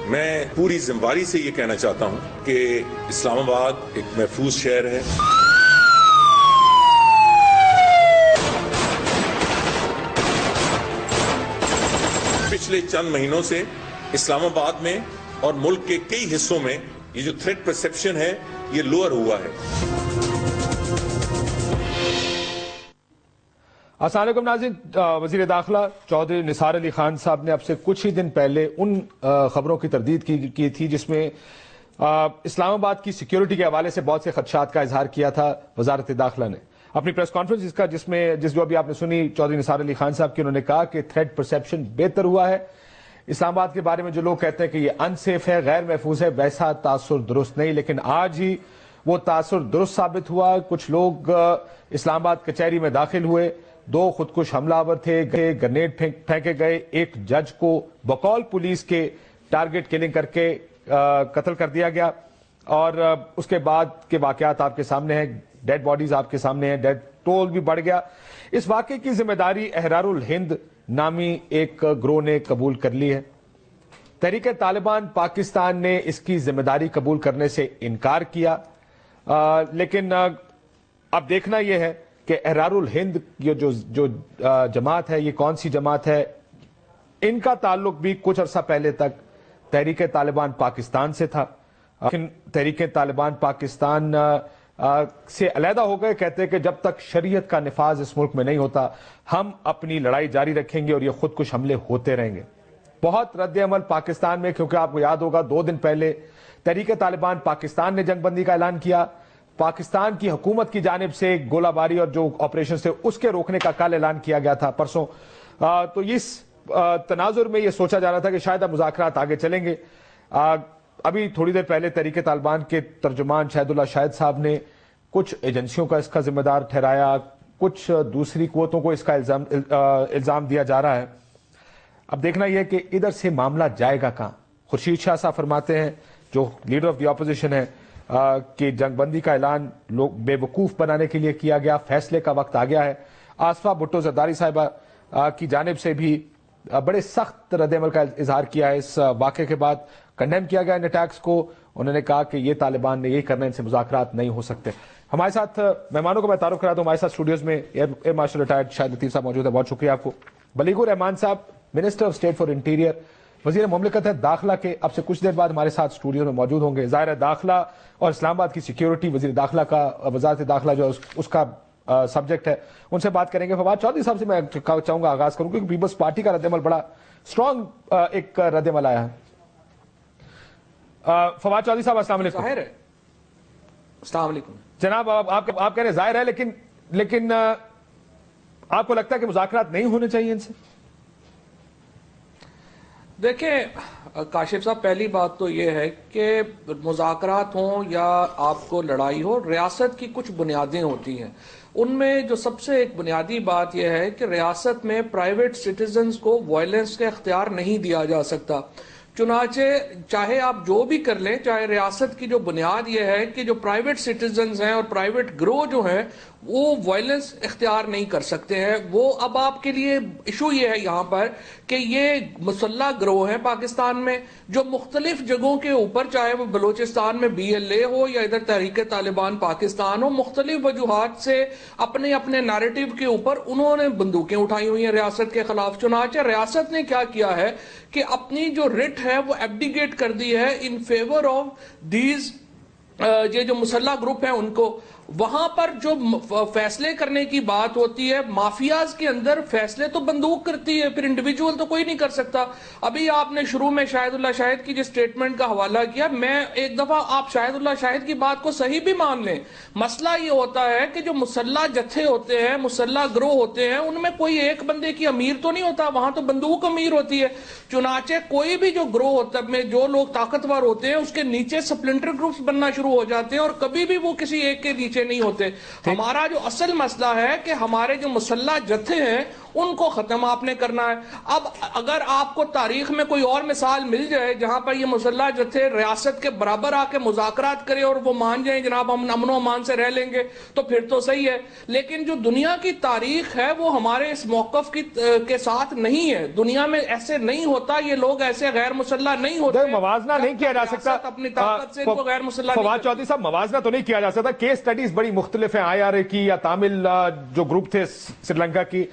میں پوری ذمہ سے یہ کہنا چاہتا ہوں کہ اسلام آباد ایک محفوظ شہر ہے. پچھلے چند مہینوں سے اسلام آباد میں اور ملک کے کئی حصوں میں یہ جو تھریٹ پرسپشن ہے یہ لوئر ہوا ہے. السلام علیکم ناظرین. وزیر داخلہ چودھری نثار علی خان صاحب نے اب سے کچھ ہی دن پہلے ان خبروں کی تردید کی تھی جس میں اسلام آباد کی سیکیورٹی کے حوالے سے بہت سے خدشات کا اظہار کیا تھا. وزارت داخلہ نے اپنی پریس کانفرنس جس جو ابھی آپ نے سنی چودھری نثار علی خان صاحب کی، انہوں نے کہا کہ تھریٹ پرسپشن بہتر ہوا ہے. اسلام آباد کے بارے میں جو لوگ کہتے ہیں کہ یہ ان سیف ہے، غیر محفوظ ہے، ویسا تاثر درست نہیں، لیکن آج ہی وہ تاثر درست ثابت ہوا. کچھ لوگ اسلام آباد کچہری میں داخل ہوئے، 2 خودکش حملہ آور تھے، گرنیڈ پھینکے گئے، ایک جج کو بقول پولیس کے ٹارگٹ کلنگ کر کے قتل کر دیا گیا، اور اس کے بعد کے واقعات آپ کے سامنے ہیں، ڈیڈ باڈیز آپ کے سامنے ہیں، ڈیڈ ٹول بھی بڑھ گیا. اس واقعے کی ذمہ داری احرار الہند نامی ایک گروہ نے قبول کر لی ہے. تحریک طالبان پاکستان نے اس کی ذمہ داری قبول کرنے سے انکار کیا، لیکن اب دیکھنا یہ ہے کہ احرار الہند جو جماعت ہے یہ کون سی جماعت ہے. ان کا تعلق بھی کچھ عرصہ پہلے تک تحریک طالبان پاکستان سے تھا، لیکن تحریک طالبان پاکستان سے علیحدہ ہو گئے. کہتے ہیں کہ جب تک شریعت کا نفاذ اس ملک میں نہیں ہوتا ہم اپنی لڑائی جاری رکھیں گے اور یہ خودکش حملے ہوتے رہیں گے. بہت رد عمل پاکستان میں، کیونکہ آپ کو یاد ہوگا 2 دن پہلے تحریک طالبان پاکستان نے جنگ بندی کا اعلان کیا. پاکستان کی حکومت کی جانب سے گولہ باری اور جو آپریشن تھے اس کے روکنے کا کل اعلان کیا گیا تھا پرسوں. تو اس تناظر میں یہ سوچا جا رہا تھا کہ شاید اب مذاکرات آگے چلیں گے. ابھی تھوڑی دیر پہلے تحریک طالبان کے ترجمان شاہد اللہ شاہد صاحب نے کچھ ایجنسیوں کا اس کا ذمہ دار ٹھہرایا، کچھ دوسری قوتوں کو اس کا الزام دیا جا رہا ہے. اب دیکھنا یہ کہ ادھر سے معاملہ جائے گا کہاں. خورشید شاہ صاحب فرماتے ہیں جو لیڈر آف دی اپوزیشن ہے کہ جنگ بندی کا اعلان لوگ بے وقوف بنانے کے لیے کیا گیا، فیصلے کا وقت آ گیا ہے. آصفہ بھٹو زرداری صاحبہ کی جانب سے بھی بڑے سخت رد عمل کا اظہار کیا ہے. اس واقعے کے بعد کنڈیم کیا گیا ان اٹیکس کو. انہوں نے کہا کہ یہ طالبان نے یہ کرنا، ان سے مذاکرات نہیں ہو سکتے. ہمارے ساتھ مہمانوں کو میں تعارف کرا دوں. ہمارے ساتھ اسٹوڈیوز میں ایئر مارشل ریٹائرڈ شاہد لطیف صاحب موجود ہے، بہت شکریہ آپ کو. بلیغ الرحمان صاحب minister of state for interior, وزیر مملکت ہے داخلہ کے، اب سے کچھ دیر بعد ہمارے ساتھ اسٹوڈیو میں موجود ہوں گے. ظاہر ہے داخلہ اور اسلام آباد کی سیکیورٹی وزیر داخلہ کا، وزارت داخلہ جو اس کا سبجیکٹ ہے، ان سے بات کریں گے. فواد چودھری صاحب سے میں چاہوں گا آغاز کروں کیونکہ پیپلز پارٹی کا رد عمل بڑا اسٹرانگ ایک رد عمل آیا ہے. فواد چودھری صاحب السلام علیکم. ظاہر ہے. السلام علیکم جناب. آپ کہہ رہے ہیں ظاہر ہے، لیکن آپ کو لگتا ہے کہ مذاکرات نہیں ہونے چاہیے ان سے؟ دیکھیں کاشف صاحب، پہلی بات تو یہ ہے کہ مذاکرات ہوں یا آپ کو لڑائی ہو، ریاست کی کچھ بنیادیں ہوتی ہیں. ان میں جو سب سے ایک بنیادی بات یہ ہے کہ ریاست میں پرائیویٹ سٹیزنز کو وائلنس کا اختیار نہیں دیا جا سکتا. چنانچہ چاہے آپ جو بھی کر لیں، چاہے ریاست کی جو بنیاد یہ ہے کہ جو پرائیویٹ سٹیزنز ہیں اور پرائیویٹ گروہ جو ہیں وہ وائلنس اختیار نہیں کر سکتے ہیں. وہ اب آپ کے لیے ایشو یہ ہے یہاں پر کہ یہ مسلح گروہ ہیں پاکستان میں جو مختلف جگہوں کے اوپر، چاہے وہ بلوچستان میں BLA ہو یا ادھر تحریک طالبان پاکستان ہو، مختلف وجوہات سے اپنے اپنے نیریٹو کے اوپر انہوں نے بندوقیں اٹھائی ہوئی ہیں ریاست کے خلاف. چنانچہ ریاست نے کیا کیا ہے کہ اپنی جو رٹ ہے وہ ایبڈیکیٹ کر دی ہے ان فیور آف دیز یہ جو مسلح گروپ ہیں ان کو. وہاں پر جو فیصلے کرنے کی بات ہوتی ہے، مافیاز کے اندر فیصلے تو بندوق کرتی ہے، پھر انڈیویجول تو کوئی نہیں کر سکتا. ابھی آپ نے شروع میں شاہد اللہ شاہد کی جس سٹیٹمنٹ کا حوالہ کیا، میں ایک دفعہ آپ شاہد اللہ شاہد کی بات کو صحیح بھی مان لیں. مسئلہ یہ ہوتا ہے کہ جو مسلح جتھے ہوتے ہیں، مسلح گروہ ہوتے ہیں، ان میں کوئی ایک بندے کی امیر تو نہیں ہوتا، وہاں تو بندوق امیر ہوتی ہے. چنانچہ کوئی بھی جو گروہ ہوتا ہے، جو لوگ طاقتور ہوتے ہیں، اس کے نیچے سپلنٹر گروپس بننا شروع ہو جاتے ہیں اور کبھی بھی وہ کسی ایک کے نیچے نہیں ہوتے. ہمارا جو اصل مسئلہ ہے کہ ہمارے جو مسلح جتھے ہیں ان کو ختم آپ نے کرنا ہے. اب اگر آپ کو تاریخ میں کوئی اور مثال مل جائے جہاں پر یہ مسلح جتھے ریاست کے برابر آ کے مذاکرات کرے اور وہ مان جائیں جناب ہم امن و امان سے رہ لیں گے تو پھر تو صحیح ہے. لیکن جو دنیا کی تاریخ ہے وہ ہمارے اس موقف کے ساتھ نہیں ہے. دنیا میں ایسے نہیں ہوتا, یہ لوگ ایسے غیر مسلح نہیں ہوتے. موازنہ نہیں کیا جا سکتا اپنی طاقت سے ان کو غیر مسلح. فواد چودھری صاحب, موازنہ تو نہیں کیا جا سکتا. کیس سٹڈیز بڑی مختلف ہیں. آئی آر اے کی یا تامل جو گروپ تھے سری لنکا کی,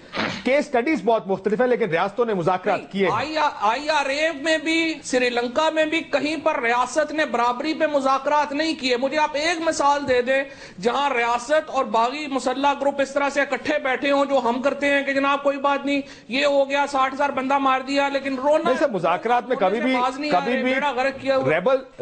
کیس سٹڈیز بہت مختلف ہیں, لیکن ریاستوں نے مذاکرات کیے. آئی آر اے میں بھی سری لنکا میں بھی کہیں پر ریاست نے برابری پہ مذاکرات نہیں کیے. مجھے آپ ایک مثال دے دیں جہاں ریاست اور باغی مسلح گروپ اس طرح سے اکٹھے بیٹھے ہوں جو ہم کرتے ہیں کہ جناب کوئی بات نہیں, یہ ہو گیا 60,000 بندہ مار دیا, لیکن رونا مذاکرات میں کبھی بھی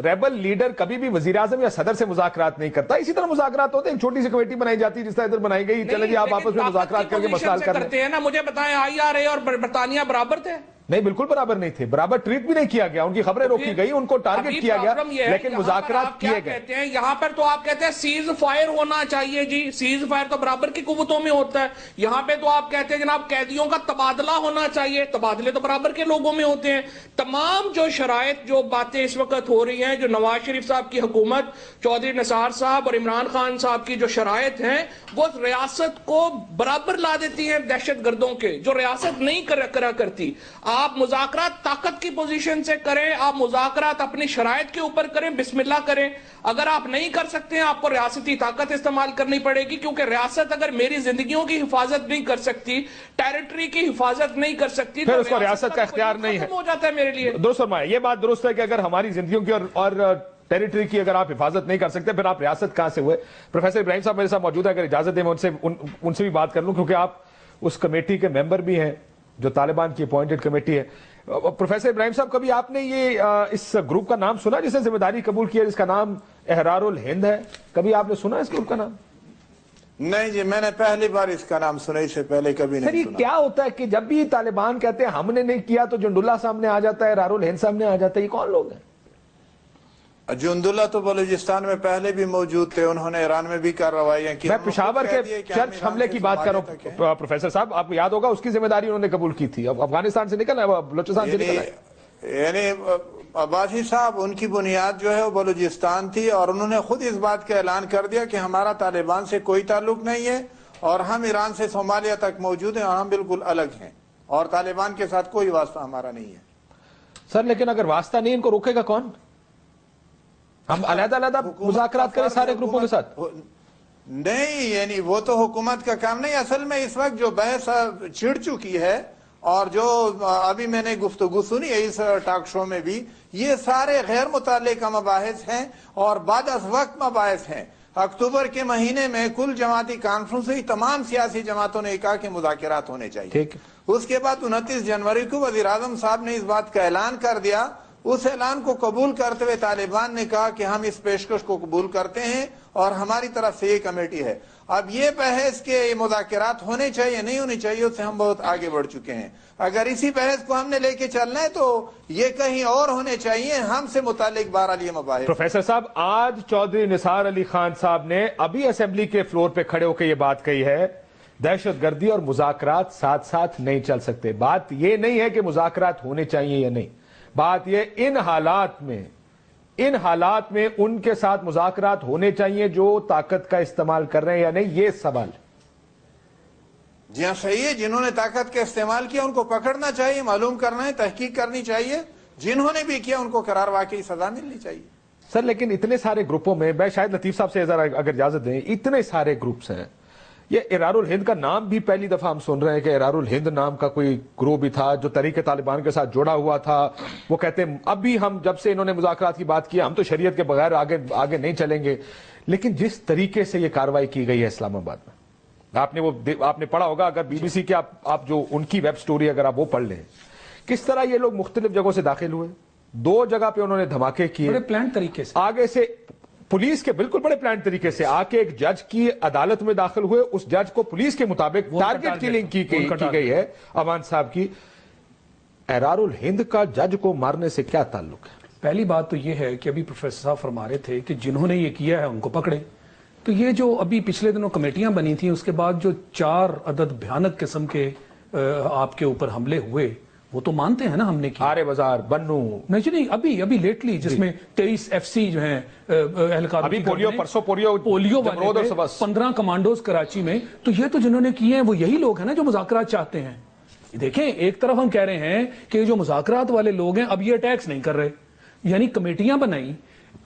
ریبل لیڈر کبھی بھی وزیر اعظم یا صدر سے مذاکرات نہیں کرتا. اسی طرح مذاکرات ہوتے ہیں, ایک چھوٹی سی کمیٹی بنائی جاتی ہے جس طرح ادھر بنائی گئی, چلے جی آپ آپس میں مذاکرات کر کے مسائل کرتے ہیں نا. مجھے بتائیں آئی آر اے اور برطانیہ برابر تھے؟ نہیں, بالکل برابر نہیں تھے. برابر ٹریٹ بھی نہیں کیا گیا, ان کی خبریں روکی گئی, ان کو ٹارگٹ کیا گیا, لیکن مذاکرات کیے گئے. یہاں پر تو آپ کہتے ہیں سیز فائر ہونا چاہیے. جی سیز فائر تو برابر کی قوتوں میں ہوتا ہے. یہاں پہ تو آپ کہتے ہیں جناب قیدیوں کا تبادلہ ہونا چاہیے. تبادلے تو برابر کے لوگوں میں ہوتے ہیں. تمام جو شرائط, جو باتیں اس وقت ہو رہی ہیں, جو نواز شریف صاحب کی حکومت, چودھری نثار صاحب اور عمران خان صاحب کی جو شرائط ہیں, وہ ریاست کو برابر لا دیتی ہیں دہشت گردوں کے, جو ریاست نہیں کرا کرتی. آپ مذاکرات طاقت کی پوزیشن سے کریں, آپ مذاکرات اپنی شرائط کے اوپر کریں, بسم اللہ کریں. اگر آپ نہیں کر سکتے ہیں آپ کو ریاستی طاقت استعمال کرنی پڑے گی, کیونکہ ریاست اگر میری زندگیوں کی حفاظت نہیں کر سکتی, ٹیریٹری کی حفاظت نہیں کر سکتی, پھر اس کو ریاست کا اختیار نہیں ہے. ہو جاتا ہے میرے لیے. درست فرمایا, یہ بات درست ہے کہ اگر ہماری زندگیوں کی اور ٹیریٹری کی اگر آپ حفاظت نہیں کر سکتے پھر آپ ریاست کہاں سے ہوئے. پروفیسر ابراہیم صاحب میرے ساتھ موجود ہے, اگر اجازت دیں میں ان سے بھی بات کر لوں, کیونکہ آپ اس کمیٹی کے ممبر بھی ہیں جو طالبان کی اپوائنٹڈ کمیٹی ہے. پروفیسر ابراہیم صاحب, کبھی آپ نے یہ اس گروپ کا نام سنا جس نے ذمہ داری قبول کی ہے, جس کا نام احرار الہند ہے؟ کبھی آپ نے سنا اس گروپ کا نام؟ نہیں جی, میں نے پہلی بار اس کا نام سنا, اس سے پہلے کبھی نہیں سنا. سر یہ کیا ہوتا ہے کہ جب بھی طالبان کہتے ہیں ہم نے نہیں کیا تو جنڈاللہ سامنے آ جاتا ہے, احرار الہند سامنے آ جاتا ہے؟ یہ کون لوگ ہیں؟ جنڈاللہ تو بلوچستان میں پہلے بھی موجود تھے, انہوں نے ایران میں بھی کارروائیاں کی. میں پشاور کے چرچ حملے کی بات کر رہا ہوں پروفیسر صاحب, آپ کو یاد ہوگا اس کی ذمہ داری انہوں نے قبول کی تھی. اب افغانستان سے نکلنا ہے, بلوچستان سے نکلنا ہے. یعنی عباسی صاحب, ان کی بنیاد جو ہے وہ بلوچستان تھی, اور انہوں نے خود اس بات کا اعلان کر دیا کہ ہمارا طالبان سے کوئی تعلق نہیں ہے, اور ہم ایران سے صومالیہ تک موجود ہیں, اور ہم بالکل الگ ہیں, اور طالبان کے ساتھ کوئی واسطہ ہمارا نہیں ہے. سر لیکن اگر واسطہ نہیں, ان کو روکے گا کون؟ ہم علیحدہ علیحدہ مذاکرات کریں سارے گروپوں کے ساتھ؟ نہیں, یعنی وہ تو حکومت کا کام نہیں. اصل میں اس وقت جو بحث چھڑ چکی ہے, اور جو ابھی میں نے گفتگو سنی ہے اس ٹاک شو میں بھی, یہ سارے غیر متعلقہ مباحث ہیں اور بعد از وقت مباحث ہیں. اکتوبر کے مہینے میں کل جماعتی کانفرنس ہوئی, تمام سیاسی جماعتوں نے کہا کہ مذاکرات ہونے چاہیے. اس کے بعد 29 جنوری کو وزیر اعظم صاحب نے اس بات کا اعلان کر دیا. اس اعلان کو قبول کرتے ہوئے طالبان نے کہا کہ ہم اس پیشکش کو قبول کرتے ہیں اور ہماری طرف سے یہ کمیٹی ہے. اب یہ بحث کے مذاکرات ہونے چاہیے نہیں ہونے چاہیے, اس سے ہم بہت آگے بڑھ چکے ہیں. اگر اسی بحث کو ہم نے لے کے چلنا ہے تو یہ کہیں اور ہونے چاہیے, ہم سے متعلق بہرحال یہ مباحث. پروفیسر صاحب, آج چودھری نثار علی خان صاحب نے ابھی اسمبلی کے فلور پہ کھڑے ہو کے یہ بات کہی ہے, دہشت گردی اور مذاکرات ساتھ ساتھ نہیں چل سکتے. بات یہ نہیں ہے کہ مذاکرات ہونے چاہیے یا نہیں, بات یہ ان حالات میں ان کے ساتھ مذاکرات ہونے چاہیے جو طاقت کا استعمال کر رہے ہیں یا نہیں, یہ سوال. جی ہاں صحیح ہے, جنہوں نے طاقت کا استعمال کیا ان کو پکڑنا چاہیے, معلوم کرنا ہے, تحقیق کرنی چاہیے. جنہوں نے بھی کیا ان کو قرار واقعی سزا ملنی چاہیے. سر لیکن اتنے سارے گروپوں میں, میں شاید لطیف صاحب سے اگر اجازت دیں, اتنے سارے گروپس ہیں. یہ احرار الہند کا نام بھی پہلی دفعہ ہم سن رہے ہیں کہ احرار الہند نام کا کوئی گروہ بھی تھا جو تحریک طالبان کے ساتھ جڑا ہوا تھا. وہ کہتے ہیں اب بھی ہم, جب سے انہوں نے مذاکرات کی بات کی, ہم تو شریعت کے بغیر آگے نہیں چلیں گے. لیکن جس طریقے سے یہ کارروائی کی گئی ہے اسلام آباد میں, آپ نے پڑھا ہوگا, اگر بی بی سی کی آپ جو ان کی ویب سٹوری اگر آپ وہ پڑھ لیں, کس طرح یہ لوگ مختلف جگہوں سے داخل ہوئے, 2 جگہ پہ انہوں نے دھماکے کیے بڑے پلان طریقے سے, آگے سے پولیس کے بالکل بڑے پلان طریقے سے آ کے ایک جج کی عدالت میں داخل ہوئے. اس جج کو پولیس کے مطابق ٹارگٹ کلنگ کی گئی ہے امان صاحب کی. احرار الہند کا جج کو مارنے سے کیا تعلق ہے؟ پہلی بات تو یہ ہے کہ ابھی پروفیسر صاحب فرما رہے تھے کہ جنہوں نے یہ کیا ہے ان کو پکڑے. تو یہ جو ابھی پچھلے دنوں کمیٹیاں بنی تھیں, اس کے بعد جو 4 عدد بھیانک قسم کے آپ کے اوپر حملے ہوئے وہ تو مانتے ہیں نا ہم نے کی. آرے بازار بنو نہیں ابھی لیٹلی جس میں 23 FC جو ہیں اہلکار, ابھی پولیو والے 15 کمانڈوز کراچی میں, تو یہ تو جنہوں نے کیے ہیں وہ یہی لوگ ہیں نا جو مذاکرات چاہتے ہیں. دیکھیں ایک طرف ہم کہہ رہے ہیں کہ جو مذاکرات والے لوگ ہیں اب یہ اٹیکس نہیں کر رہے, یعنی کمیٹیاں بنائی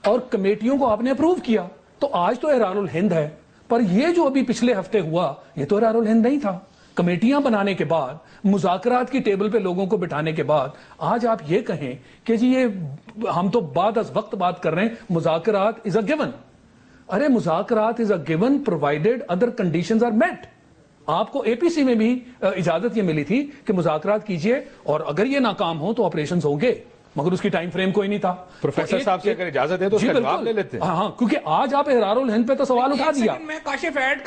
اور کمیٹیوں کو آپ نے اپروو کیا, تو آج تو احرار الہند ہے, پر یہ جو ابھی پچھلے ہفتے ہوا یہ تو احرار الہند نہیں تھا. کمیٹیاں بنانے کے بعد, مذاکرات کی ٹیبل پہ لوگوں کو بٹھانے کے بعد آج آپ یہ کہیں کہ جی یہ ہم تو بعد از وقت بات کر رہے ہیں, مذاکرات از اے گیون. ارے مذاکرات is a given provided other conditions are met. آپ کو APC میں بھی اجازت یہ ملی تھی کہ مذاکرات کیجئے اور اگر یہ ناکام ہو تو آپریشنز ہوں گے, مگر اس کی ٹائم فریم کوئی نہیں تھا. پروفیسر صاحب سے اگر اجازت ہے تو اس کا جواب لے لیتے ہیں. ہاں کیونکہ آج آپ احرار الہند پہ تو سوال اٹھا دیا,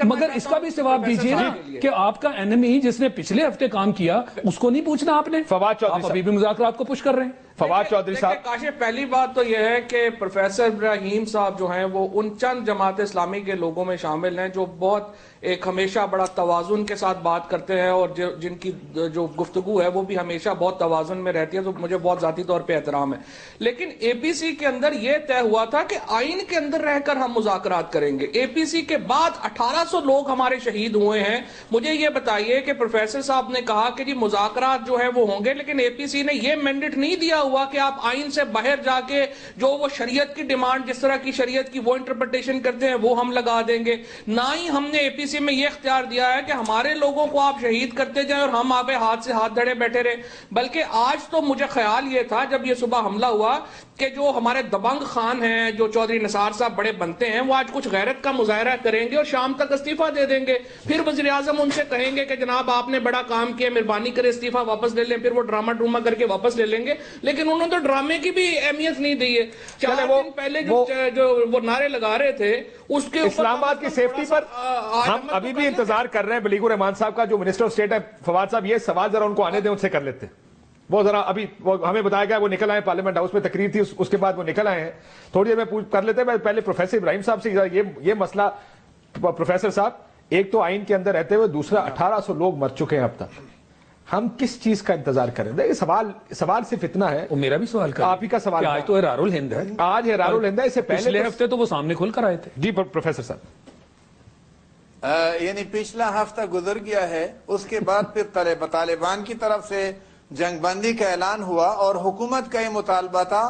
مگر اس کا بھی جواب دیجیے نا کہ آپ کا اینمی جس نے پچھلے ہفتے کام کیا اس کو نہیں پوچھنا آپ نے. فواد چودھری ابھی بھی مذاکرات کو پش کر رہے ہیں. فواد چودھری صاحب, کاشف پہلی بات تو یہ ہے کہ پروفیسر ابراہیم صاحب جو ہیں وہ ان چند جماعت اسلامی کے لوگوں میں شامل ہیں جو بہت ایک ہمیشہ بڑا توازن کے ساتھ بات کرتے ہیں اور جن کی جو گفتگو ہے وہ بھی ہمیشہ بہت توازن میں رہتی ہے, تو مجھے بہت ذاتی طور پہ احترام ہے. لیکن APC کے اندر یہ طے ہوا تھا کہ آئین کے اندر رہ کر ہم مذاکرات کریں گے. APC کے بعد 1800 لوگ ہمارے شہید ہوئے ہیں. مجھے یہ بتائیے کہ پروفیسر صاحب نے کہا کہ جی مذاکرات جو ہے وہ ہوں گے, لیکن APC نے یہ مینڈیٹ نہیں دیا ہوا کہ آپ آئین سے باہر جا کے جو وہ شریعت کی ڈیمانڈ, جس طرح کی شریعت کی وہ انٹرپریٹیشن کرتے ہیں وہ ہم لگا دیں گے. نہ ہی ہم نے APC میں یہ اختیار دیا ہے کہ ہمارے لوگوں کو آپ شہید کرتے جائیں اور ہم آپ ہاتھ سے ہاتھ دھڑے بیٹھے رہے. بلکہ آج تو مجھے خیال یہ تھا جب یہ صبح حملہ ہوا کہ جو ہمارے دبنگ خان ہیں, جو چودھری نثار صاحب بڑے بنتے ہیں, وہ آج کچھ غیرت کا مظاہرہ کریں گے اور شام تک استعفیٰ دے دیں گے. پھر وزیر اعظم ان سے کہیں گے کہ جناب آپ نے بڑا کام کیا, مہربانی کرے استعفیٰ واپس لے لیں. پھر وہ ڈرامہ کر کے واپس لے لیں گے. لیکن انہوں نے تو ڈرامے کی بھی اہمیت نہیں دی ہے. 4 دن پہلے جو وہ نعرے لگا رہے تھے اس کے اسلام آباد کی سیفٹی پر ہم ابھی بھی انتظار کر رہے ہیں. بلیغ الرحمان صاحب کا جو منسٹر آف اسٹیٹ ہے, فواد صاحب, یہ سوال ذرا ان کو آنے دیں, ان سے کر لیتے ہیں. وہ ذرا ابھی ہمیں بتایا گیا وہ نکل آئے, پارلیمنٹ ہاؤس میں تقریر تھی, اس کے بعد وہ نکل آئے ہیں. تھوڑی دیر میں کر لیتے ہیں. پہلے پروفیسر ابراہیم صاحب سے یہ مسئلہ, پروفیسر صاحب, ایک تو آئین کے اندر رہتے ہوئے, دوسرا 1800 لوگ مر چکے ہیں اب تک, ہم کس چیز کا انتظار کریں؟ دیکھیں سوال صرف اتنا ہے. وہ میرا بھی سوال کر, آپ ہی کا سوال, آج تو احرار الہند ہے, آج احرار الہند ہے, اس سے پچھلے ہفتے تو وہ سامنے کھل کر آئے تھے. جی پروفیسر صاحب, یعنی پچھلا ہفتہ گزر گیا ہے, اس کے بعد پھر طالبان کی طرف سے جنگ بندی کا اعلان ہوا اور حکومت کا یہ مطالبہ تھا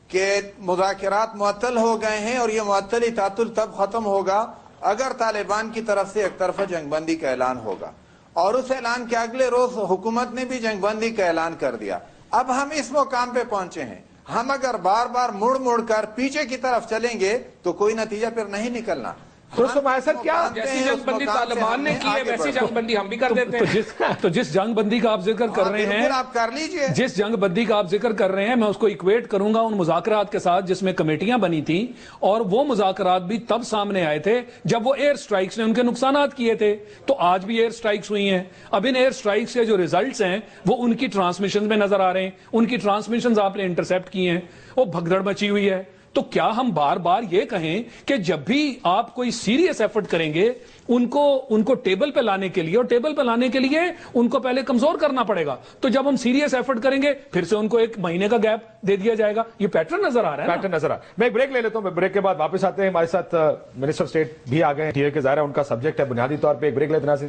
کہ مذاکرات معطل ہو گئے ہیں اور یہ معطلی تعطل تب ختم ہوگا اگر طالبان کی طرف سے ایک طرفہ جنگ بندی کا اعلان ہوگا. اور اس اعلان کے اگلے روز حکومت نے بھی جنگ بندی کا اعلان کر دیا. اب ہم اس مقام پہ پہنچے ہیں, ہم اگر بار بار مڑ کر پیچھے کی طرف چلیں گے تو کوئی نتیجہ پھر نہیں نکلنا. جیسی جنگ بندی طالبان نے کی ہے ویسی جنگ بندی ہم بھی کر دیتے ہیں. تو جس جنگ بندی کا آپ ذکر کر رہے ہیں, آپ کر لیجئے, جس جنگ بندی کا آپ ذکر کر رہے ہیں, میں اس کو ایکویٹ کروں گا ان مذاکرات کے ساتھ جس میں کمیٹیاں بنی تھیں, اور وہ مذاکرات بھی تب سامنے آئے تھے جب وہ ایئر سٹرائکس نے ان کے نقصانات کیے تھے. تو آج بھی ایئر سٹرائکس ہوئی ہیں. اب ان ایئر سٹرائکس کے جو ریزلٹس ہیں وہ ان کی ٹرانسمیشن میں نظر آ رہے ہیں. ان کی ٹرانسمیشنز آپ نے انٹرسپٹ کی ہیں, وہ بھگدڑ مچی ہوئی ہے. تو کیا ہم بار بار یہ کہیں کہ جب بھی آپ کوئی سیریس ایفرٹ کریں گے ان کو ٹیبل پہ لانے کے لیے, اور ٹیبل پہ لانے کے لیے ان کو پہلے کمزور کرنا پڑے گا, تو جب ہم سیریس ایفرٹ کریں گے پھر سے ان کو 1 مہینے کا گیپ دے دیا جائے گا. یہ پیٹرن نظر آ رہا ہے, پیٹرن نظر آ رہا ہے. میں ایک بریک لے لیتا ہوں, بریک کے بعد واپس آتے ہیں. ہمارے ساتھ منسٹر اسٹیٹ بھی آ گئے ہیں, کہ ظاہر ہے ان کا سبجیکٹ ہے بنیادی طور پہ. ایک بریک لیتے ہیں,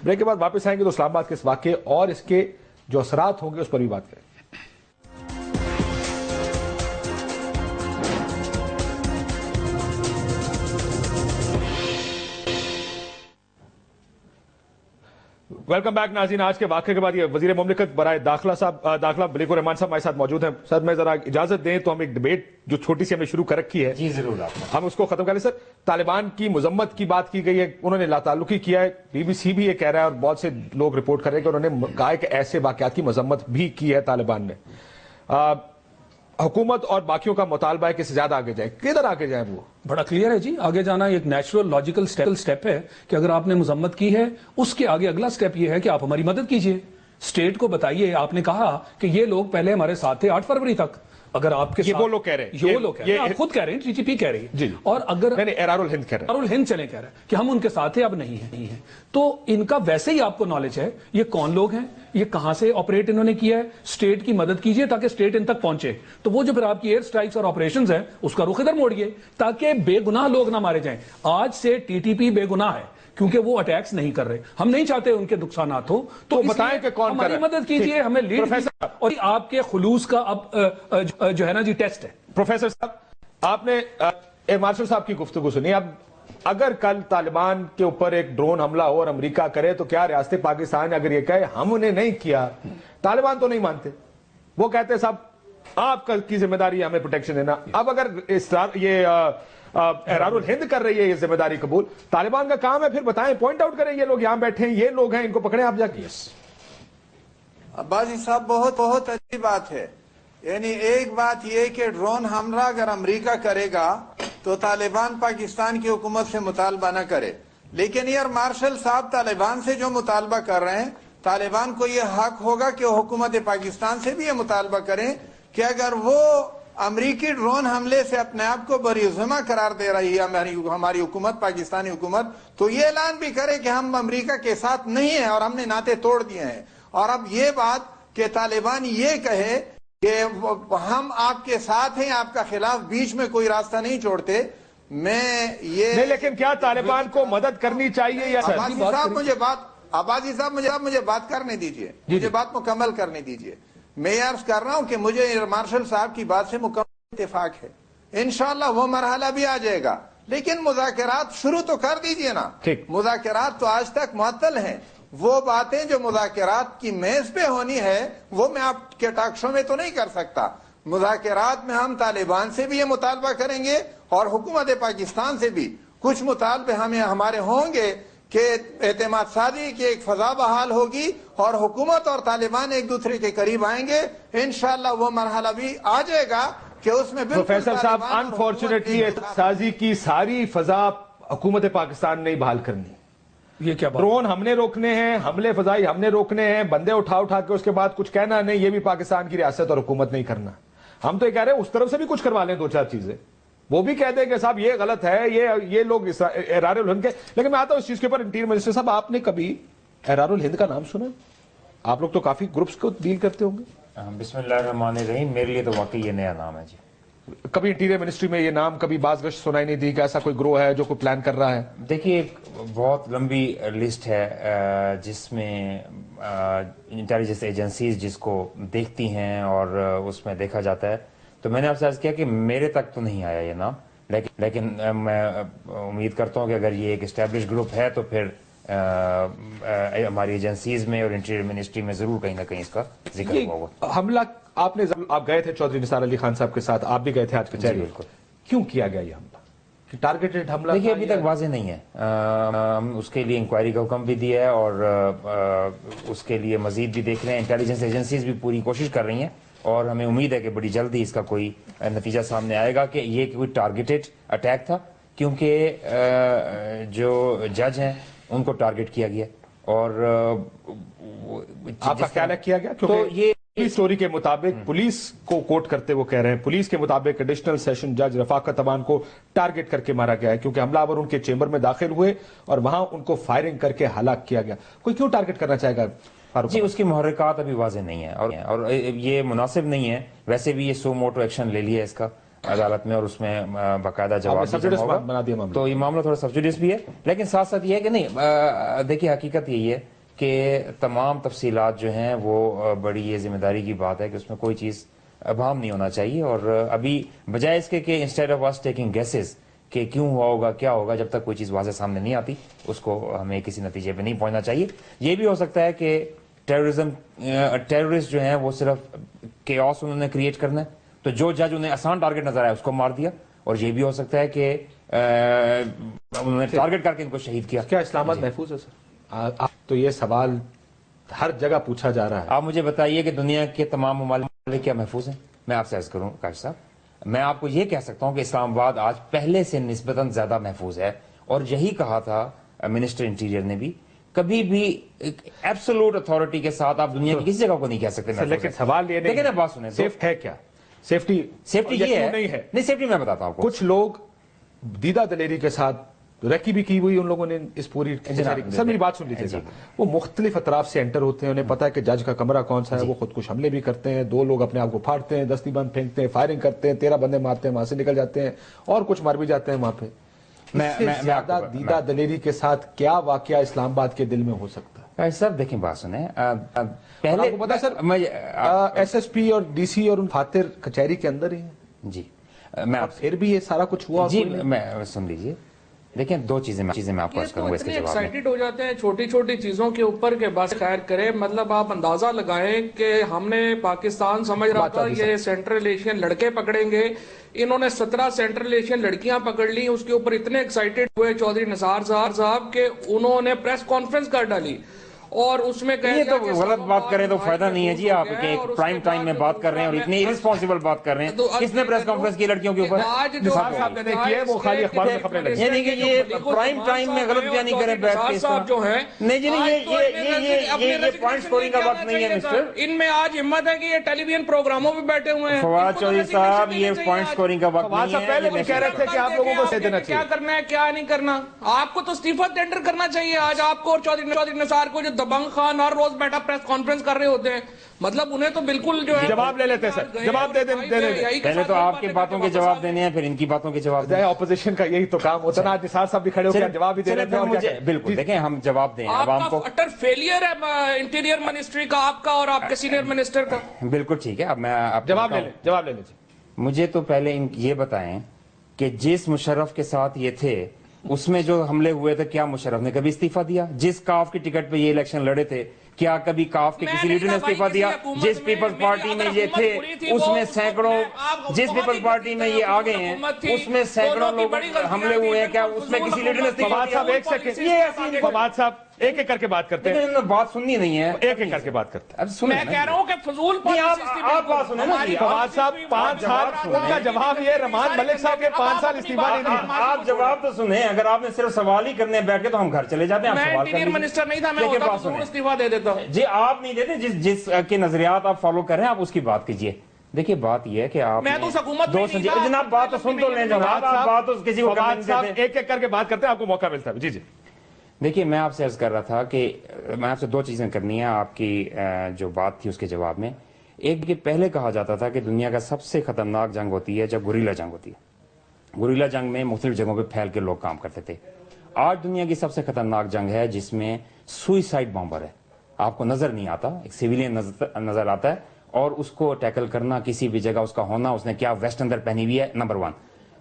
بریک کے بعد واپس آئیں گے تو اسلام آباد کے اس واقعے اور اس کے جو اثرات ہوں گے اس پر بھی بات کریں. ویلکم بیک ناظرین. آج کے واقعے کے بعد یہ وزیر مملکت برائے داخلہ بلیغ الرحمان صاحب ہمارے ساتھ موجود ہیں. سر میں ذرا اجازت دیں تو ہم ایک ڈبیٹ جو چھوٹی سی ہم نے شروع کر رکھی ہے, جی ضرور, ہم اس کو ختم کر لیں. سر, طالبان کی مذمت کی بات کی گئی ہے, انہوں نے لا تعلقی کیا ہے, BBC بھی یہ کہہ رہا ہے اور بہت سے لوگ رپورٹ کر رہے ہیں کہ انہوں نے کہا کہ ایسے واقعات کی مذمت بھی کی ہے طالبان نے. حکومت اور باقیوں کا مطالبہ ہے کہ سے زیادہ آگے جائیں. کدھر آگے جائیں؟ وہ بڑا کلیئر ہے جی, آگے جانا ایک نیچرل لاجیکل سٹیپ ہے کہ اگر آپ نے مذمت کی ہے اس کے آگے اگلا سٹیپ یہ ہے کہ آپ ہماری مدد کیجئے. اسٹیٹ کو بتائیے. آپ نے کہا کہ یہ لوگ پہلے ہمارے ساتھ تھے 8 فروری تک. اگر آپ کے یہ وہ لوگ کہہ رہے ہیں, یہ وہ لوگ کہہ رہے ہیں, آپ خود کہہ رہے ہیں, ٹی ٹی پی کہہ رہی ہے. جی. اور اگر ایرار الہند کہہ رہے ہیں, ایرار الہند چلیں کہہ رہے ہیں کہ ہم ان کے ساتھ ہیں, اب نہیں ہیں. تو ان کا ویسے ہی آپ کو نالج ہے یہ کون لوگ ہیں, یہ کہاں سے آپریٹ انہوں نے کیا ہے. اسٹیٹ کی مدد کیجئے تاکہ اسٹیٹ ان تک پہنچے. تو وہ جو پھر آپ کی ایئر سٹرائکس اور آپریشنز ہیں اس کا رخ ادھر موڑیے تاکہ بے گناہ لوگ نہ مارے جائیں. آج سے ٹی ٹی پی بے گناہ ہے کیونکہ وہ اٹیکس نہیں کر رہے. ہم نہیں چاہتے ان کے نقصانات ہو, تو بتائیں کہ کون کر رہا ہے. ہماری مدد کیجئے, ہمیں لیڈ کیجئے, اور آپ کے خلوص کا اب جو ہے نا جی ٹیسٹ ہے. پروفیسر صاحب, آپ نے ایئر مارشل صاحب کی گفتگو سنی. اب اگر کل طالبان کے اوپر ایک ڈرون حملہ ہو اور امریکہ کرے تو کیا ریاست پاکستان اگر یہ کہے ہم انہیں نہیں کیا, طالبان تو نہیں مانتے, وہ کہتے صاحب آپ کی ذمہ داری ہے ہمیں پروٹیکشن دینا. اب اگر یہ ایرار الہند کر رہی ہے یہ ذمہ داری قبول, طالبان کا کام ہے پھر بتائیں, پوائنٹ آؤٹ کریں یہ لوگ یہاں بیٹھے ہیں, یہ لوگ ہیں, ان کو پکڑیں آپ جا کے. عباسی صاحب بہت اچھی بات ہے. یعنی ایک بات یہ کہ ڈرون حملہ اگر امریکہ کرے گا تو طالبان پاکستان کی حکومت سے مطالبہ نہ کرے. لیکن ایئر مارشل صاحب طالبان سے جو مطالبہ کر رہے ہیں, طالبان کو یہ حق ہوگا کہ وہ حکومت پاکستان سے بھی یہ مطالبہ کریں کہ اگر وہ امریکی ڈرون حملے سے اپنے آپ کو بری ذمہ قرار دے رہی ہے ہماری حکومت, پاکستانی حکومت, تو یہ اعلان بھی کرے کہ ہم امریکہ کے ساتھ نہیں ہیں اور ہم نے ناطے توڑ دیے ہیں. اور اب یہ بات کہ طالبان یہ کہے کہ ہم آپ کے ساتھ ہیں, آپ کا خلاف, بیچ میں کوئی راستہ نہیں چھوڑتے, میں یہ نہیں, لیکن کیا طالبان کو مدد کرنی چاہیے یا عباسی صاحب مجھے بات کرنے دیجئے, مجھے بات مکمل کرنے دیجئے. میں عرض کر رہا ہوں کہ مجھے ایئر مارشل صاحب کی بات سے مکمل اتفاق ہے. انشاءاللہ وہ مرحلہ بھی آ جائے گا, لیکن مذاکرات شروع تو کر دیجئے نا. مذاکرات تو آج تک معطل ہیں. وہ باتیں جو مذاکرات کی میز پہ ہونی ہے وہ میں آپ کے ٹاک شو میں تو نہیں کر سکتا. مذاکرات میں ہم طالبان سے بھی یہ مطالبہ کریں گے اور حکومت پاکستان سے بھی کچھ مطالبے ہمارے ہوں گے کہ اعتماد سازی کی ایک فضا بحال ہوگی اور حکومت اور طالبان ایک دوسرے کے قریب آئیں گے. انشاءاللہ وہ مرحلہ بھی آ جائے گا کہ اس میں پروفیسر صاحب انفارچونیٹلی سازی کی ساری فضا حکومت پاکستان نہیں بحال کرنی. یہ کیا ڈرون ہم نے روکنے ہیں, حملے فضائی ہم نے روکنے ہیں, بندے اٹھا کے اس کے بعد کچھ کہنا نہیں, یہ بھی پاکستان کی ریاست اور حکومت نہیں کرنا. ہم تو یہ کہہ رہے ہیں اس طرف سے بھی کچھ کروا لیں, 2-4 چیزیں, وہ بھی کہہ دیں کہ صاحب یہ غلط ہے, یہ لوگ ایرار الہند کے. لیکن میں آتا ہوں اس چیز کے اوپر, انٹیریئر منسٹر صاحب آپ نے کبھی ایرار الہند کا نام سنا؟ آپ لوگ تو کافی گروپس کو ڈیل کرتے ہوں گے. بسم اللہ الرحمن الرحیم, میرے لیے تو واقعی یہ نیا نام ہے جی. کبھی انٹیریئر منسٹری میں یہ نام کبھی باز گشت سنائی نہیں دی کہ ایسا کوئی گروہ ہے جو کوئی پلان کر رہا ہے؟ دیکھیے ایک بہت لمبی لسٹ ہے جس میں انٹیلیجنس ایجنسیز جس کو دیکھتی ہیں اور اس میں دیکھا جاتا ہے. تو میں نے آپ سے عرض کیا کہ میرے تک تو نہیں آیا یہ نام, لیکن میں امید کرتا ہوں کہ اگر یہ ایک اسٹیبلش گروپ ہے تو پھر ہماری ایجنسیز میں اور انٹیریئر منسٹری میں ضرور کہیں نہ کہیں اس کا ذکر ہوگا. حملہ آپ گئے تھے چودھری نثار علی خان صاحب کے ساتھ, آپ بھی گئے تھے آج کچہری. بالکل. کیوں کیا گیا یہ حملہ؟ ٹارگیٹڈ حملہ؟ دیکھیے ابھی تک واضح نہیں ہے. ہم اس کے لیے انکوائری کا حکم بھی دیا ہے اور اس کے لیے مزید بھی دیکھ رہے ہیں. انٹیلیجنس ایجنسیز بھی پوری کوشش کر رہی ہیں اور ہمیں امید ہے کہ بڑی جلدی اس کا کوئی نتیجہ سامنے آئے گا کہ یہ کوئی ٹارگیٹڈ اٹیک تھا, کیونکہ جو جج ہیں ان کو ٹارگیٹ کیا گیا. اور آپ کا خیال ہے کیا گیا؟ تو یہ سٹوری کے مطابق پولیس کو کوٹ کرتے وہ کہہ رہے ہیں, پولیس کے مطابق ایڈیشنل سیشن جج رفاقت امان کو ٹارگٹ کر کے مارا گیا ہے کیونکہ حملہ آور ان کے چیمبر میں داخل ہوئے اور وہاں ان کو فائرنگ کر کے ہلاک کیا گیا. کوئی کیوں ٹارگٹ کرنا چاہے گا؟ جی اس کی محرکات ابھی واضح نہیں ہیں اور یہ مناسب نہیں ہے. ویسے بھی یہ سو موٹو ایکشن لے لیا ہے اس کا عدالت میں اور اس میں باقاعدہ جواب بنا دیا. تو یہ معاملہ تھوڑا سبجوڈیس بھی ہے, لیکن ساتھ ساتھ یہ ہے کہ نہیں, دیکھیے حقیقت یہی ہے کہ تمام تفصیلات جو ہیں وہ بڑی یہ ذمہ داری کی بات ہے کہ اس میں کوئی چیز ابہام نہیں ہونا چاہیے. اور ابھی بجائے اس کے کہ انسٹیڈ آف اس ٹیکنگ گیسز کہ کیوں ہوا ہوگا کیا ہوگا, جب تک کوئی چیز واضح سامنے نہیں آتی اس کو ہمیں کسی نتیجے پہ نہیں پہنچنا چاہیے. یہ بھی ہو سکتا ہے کہ ٹیررسٹ جو ہیں وہ صرف کیوس انہوں نے کریٹ کرنا ہے, تو جو جج انہیں آسان ٹارگٹ نظر آیا اس کو مار دیا. اور یہ بھی ہو سکتا ہے کہ انہوں نے ٹارگٹ کر کے ان کو شہید کیا. کیا اسلام آباد محفوظ ہے سر؟ تو یہ سوال ہر جگہ پوچھا جا رہا ہے. آپ مجھے بتائیے کہ دنیا کے تمام ممالک کیا محفوظ ہیں؟ میں آپ سے عرض کروں کاشف صاحب, میں آپ کو یہ کہہ سکتا ہوں کہ اسلام آباد آج پہلے سے نسبتاً زیادہ محفوظ ہے. اور یہی کہا تھا منسٹر انٹیریئر نے بھی کبھی بھی ایبسولوٹ اتھارٹی کے ساتھ آپ دنیا کی کسی جگہ کو نہیں کہہ سکتے. لیکن سوال یہ دیکھیں نا بات سنیں, سیفٹی ہے کیا؟ سیفٹی یہ ہے نہیں, سیفٹی میں بتاتا ہوں آپ کو. کچھ لوگ دیدہ دلیری کے ساتھ ریکی بھی کی ہوئی ان لوگوں نے اس پوری. سر میری بات سن لیجیے. وہ مختلف اطراف سے انٹر ہوتے ہیں, انہیں پتا ہے کہ جج کا کمرہ کون سا ہے, وہ خود کش حملے بھی کرتے ہیں, 2 لوگ اپنے آپ کو پھاڑتے ہیں, دستی بند پھینکتے ہیں, فائرنگ کرتے ہیں, 13 بندے مارتے ہیں, وہاں سے نکل جاتے ہیں, اور کچھ مر بھی جاتے ہیں وہاں پہ. زیادہ دیدہ دلیری کے ساتھ کیا واقعہ اسلام آباد کے دل میں ہو سکتا ہے؟ سر دیکھیں بات سنیں, پہلے آپ کو پتا سر ایس ایس پی اور ڈی سی اور ان فاتر کچہری کے اندر ہی ہیں. جی پھر بھی یہ سارا کچھ ہوا. جی میں سن لیجیے, دیکھیں 2 چیزیں میں آپ کو عرض کروں گا اس کے جواب میں. ایکسائٹڈ ہو جاتے ہیں چھوٹی چھوٹی چیزوں کے اوپر کہ بس خیر کرے. مطلب آپ اندازہ لگائیں کہ ہم نے پاکستان سمجھ رہا تھا یہ سینٹرل ایشین لڑکے پکڑیں گے, انہوں نے 17 سینٹرل ایشین لڑکیاں پکڑ لی. اس کے اوپر اتنے ایکسائٹڈ ہوئے چودھری نثار صاحب کہ انہوں نے پریس کانفرنس کر ڈالی, اور اس میں یہ تو غلط بات کریں تو فائدہ نہیں ہے جی. آپ ایک پرائم ٹائم میں بات کر رہے ہیں اور اتنی ارسپانسیبل بات کر رہے ہیں. کس نے پریس کانفرنس کی لڑکیوں کے اوپر؟ صاحب نے کی ہے, وہ خالی اخبار میں خبریں لگی. یعنی کہ یہ پرائم ٹائم میں غلط بیانی کریں بیٹھ کے اس طرح. نہیں جی یہ پوائنٹ سکورنگ کا وقت نہیں ہے مسٹر. ان میں آج ہمت ہے کہ یہ ٹیلی ویژن پروگراموں پہ بیٹھے ہوئے ہیں. فواد چودھری صاحب یہ پوائنٹ سکورنگ کا وقت نہیں ہے. پہلے وہ کہہ رہے تھے کہ آپ لوگوں کو دینا چاہیے, کیا کرنا ہے کیا نہیں کرنا. آپ کو تو استعفیٰ ٹینڈر کرنا چاہیے آج آپ کو, اور چودھری نثار کو جو دبنگ خان اور روز بیٹھا پریس کانفرنس کر رہے ہوتے ہیں. مطلب انہیں تو بالکل جو ہے جواب لے لیتے ہیں سر, جواب دے دیں. پہلے تو آپ کی باتوں کے جواب دینے ہیں, پھر ان کی باتوں کے جواب دینے ہیں. اپوزیشن کا یہی تو کام ہوتا ہے نا. نثار صاحب بھی کھڑے ہو کے جواب بھی دے رہے ہیں. بالکل دیکھیں ہم جواب دیں عوام کو. اٹر فیلئر ہے انٹیریئر منسٹری کا آپ کا اور آپ کے سینئر منسٹر کا. بالکل ٹھیک ہے, اب میں جواب لے لیجیے. مجھے تو پہلے یہ بتائیں کہ جس مشرف کے ساتھ یہ تھے اس میں جو حملے ہوئے تھے, کیا مشرف نے کبھی استعفیٰ دیا؟ جس کاف کی ٹکٹ پہ یہ الیکشن لڑے تھے, کیا کبھی کاف کے کسی لیڈر نے استعفیٰ دیا؟ جس پیپلز پارٹی میں یہ تھے اس میں سینکڑوں, جس پیپلز پارٹی میں یہ آگے ہیں اس میں سینکڑوں لوگ حملے ہوئے ہیں, کیا اس میں کسی لیڈر نے استعفیٰ دیا؟ ایک سیکنڈ فواد صاحب ایک ایک کر کے بات کرتے ہیں. بات سننی نہیں ہے, ایک ایک کر کے بات کرتے ہیں. میں کہہ رہا ہوں کہ فضول آپ بات سنیں نا. فواد صاحب 5 سال, ان کا جواب یہ رحمان ملک صاحب کے 5 سال استعفیٰ نہیں دیا. آپ جواب تو سنیں, اگر آپ نے صرف سوال ہی کرنے بیٹھ کے تو ہم گھر چلے جاتے ہیں. میں انٹیریئر منسٹر نہیں تھا, میں ہوتا تو استعفیٰ دے دیتا. جی آپ نہیں دیتے, جس کے نظریات آپ فالو کر رہے ہیں آپ اس کی بات کیجئے. دیکھیں بات یہ ہے کہ آپ میں تو حکومت میں جناب بات تو سن تو لیں جناب, آپ بات تو کسی کو کرنے نہیں دیتے. ایک ایک کر کے بات کرتے ہیں, آپ کو موقع ملتا ہے. جی دیکھیے میں آپ سے عرض کر رہا تھا کہ میں آپ سے 2 چیزیں کرنی ہیں آپ کی جو بات تھی اس کے جواب میں. ایک کہ پہلے کہا جاتا تھا کہ دنیا کا سب سے خطرناک جنگ ہوتی ہے جب گوریلا جنگ ہوتی ہے. گوریلا جنگ میں مختلف جگہوں پہ پھیل کے لوگ کام کرتے تھے. آج دنیا کی سب سے خطرناک جنگ ہے جس میں سوئسائڈ بامبر ہے, آپ کو نظر نہیں آتا, ایک سیویلین نظر آتا ہے, اور اس کو ٹیکل کرنا, کسی بھی جگہ اس کا ہونا, اس نے کیا ویسٹ اندر پہنی ہوئی ہے, نمبر 1.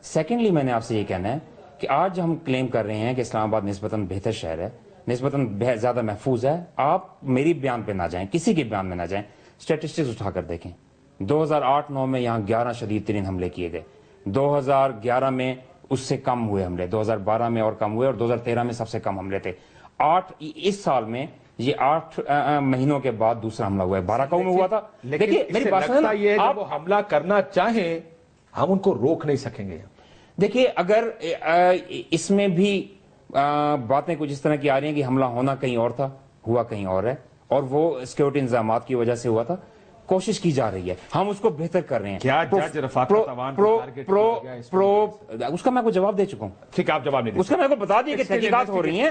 سیکنڈلی میں نے آپ سے یہ کہنا ہے کہ آج ہم کلیم کر رہے ہیں کہ اسلام آباد نسبتاً بہتر شہر ہے, نسبتاً زیادہ محفوظ ہے. آپ میری بیان پہ نہ جائیں, کسی کے بیان میں نہ جائیں, سٹیٹسٹکس اٹھا کر دیکھیں. 2008-9 میں یہاں 11 شدید ترین حملے کیے گئے, 2011 میں اس سے کم ہوئے حملے, 2012 میں اور کم ہوئے, اور 2013 میں سب سے کم حملے تھے. اس سال میں یہ 8 مہینوں کے بعد دوسرا حملہ ہوا ہے. 12 میں ہوا تھا. دیکھیے میری بات سنیں, یہ جب وہ حملہ کرنا چاہیں ہم ان کو روک نہیں سکیں گے. دیکھیے اگر اس میں بھی باتیں کچھ اس طرح کی آ رہی ہیں کہ حملہ ہونا کہیں اور تھا, ہوا کہیں اور ہے, اور وہ سیکورٹی انتظامات کی وجہ سے ہوا تھا, کوشش کی جا رہی ہے, ہم اس کو بہتر کر رہے ہیں. کیا جج رفاقت عوان کو ٹارگٹ کیا گیا؟ اس کا میں کو جواب دے چکا ہوں. ٹھیک ہے, آپ جواب نہیں دے. اس کا میں کو بتا دیا کہ تحقیقات ہو ری ہیں.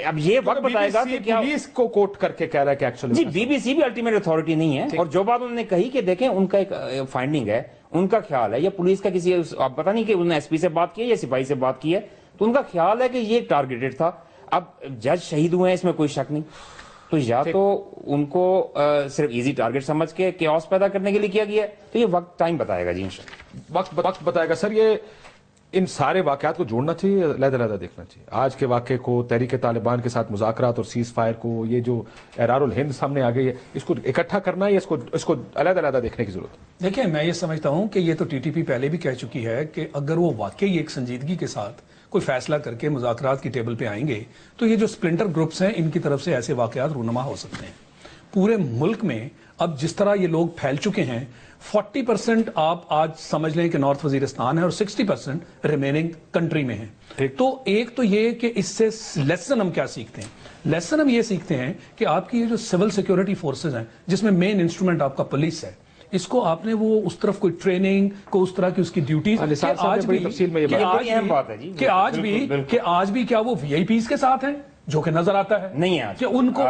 اب یہ وقت بتائے گا کہ کیا پولیس کو کوٹ کر کے کہہ رہا ہے کہ actually G B B C بھی الٹیمیٹ اتھارٹی نہیں ہے. اور جو بات انہوں نے کہی کہ دیکھیں ان کا ایک فائنڈنگ ہے, ان کا خیال ہے, یا پولیس کا کسی آپ پتہ نہیں کہ انہوں نے ایس پی سے بات کی ہے یا سپاہی سے بات کی ہے, تو ان کا خیال ہے کہ یہ ٹارگیٹڈ تھا. اب جج شہید ہوئے ہیں اس میں کوئی شک نہیں, تو یا تو ان کو صرف ایزی ٹارگٹ سمجھ کے کیوس پیدا کرنے کے لیے کیا گیا ہے, تو یہ وقت ٹائم بتائے گا. جی وقت بتائے گا. سر یہ ان سارے واقعات کو جوڑنا چاہیے, علیحدہ دیکھنا چاہیے. آج کے واقعے کو, تحریک طالبان کے ساتھ مذاکرات اور سیز فائر کو, یہ جو احرار الہند سامنے آ گئی ہے, اس کو اکٹھا کرنا ہے یا اس کو علیحدہ دیکھنے کی ضرورت ہے؟ دیکھیں میں یہ سمجھتا ہوں کہ یہ تو ٹی ٹی پی پہلے بھی کہہ چکی ہے کہ اگر وہ واقعی ایک سنجیدگی کے ساتھ کوئی فیصلہ کر کے مذاکرات کی ٹیبل پہ آئیں گے تو یہ جو سپلنٹر گروپس ہیں ان کی طرف سے ایسے واقعات رونما ہو سکتے ہیں. پورے ملک میں اب جس طرح یہ لوگ پھیل چکے ہیں 40% آپ آج سمجھ لیں کہ نارتھ وزیرستان ہے اور 60% ریمیننگ کنٹری میں ہے. تو ایک تو یہ کہ اس سے لیسن ہم کیا سیکھتے ہیں؟ لیسن ہم یہ سیکھتے ہیں کہ آپ کی یہ جو سول سیکورٹی فورسز ہیں جس میں مین انسٹرومنٹ آپ کا پولیس ہے، اس کو آپ نے وہ اس طرف کوئی ٹریننگ کو اس طرح کی اس کی ڈیوٹیز کہ آج بھی کیا وہ وی آئی پیز کے ساتھ ہیں جو کہ نظر آتا ہے نہیں ہے کہ ان کو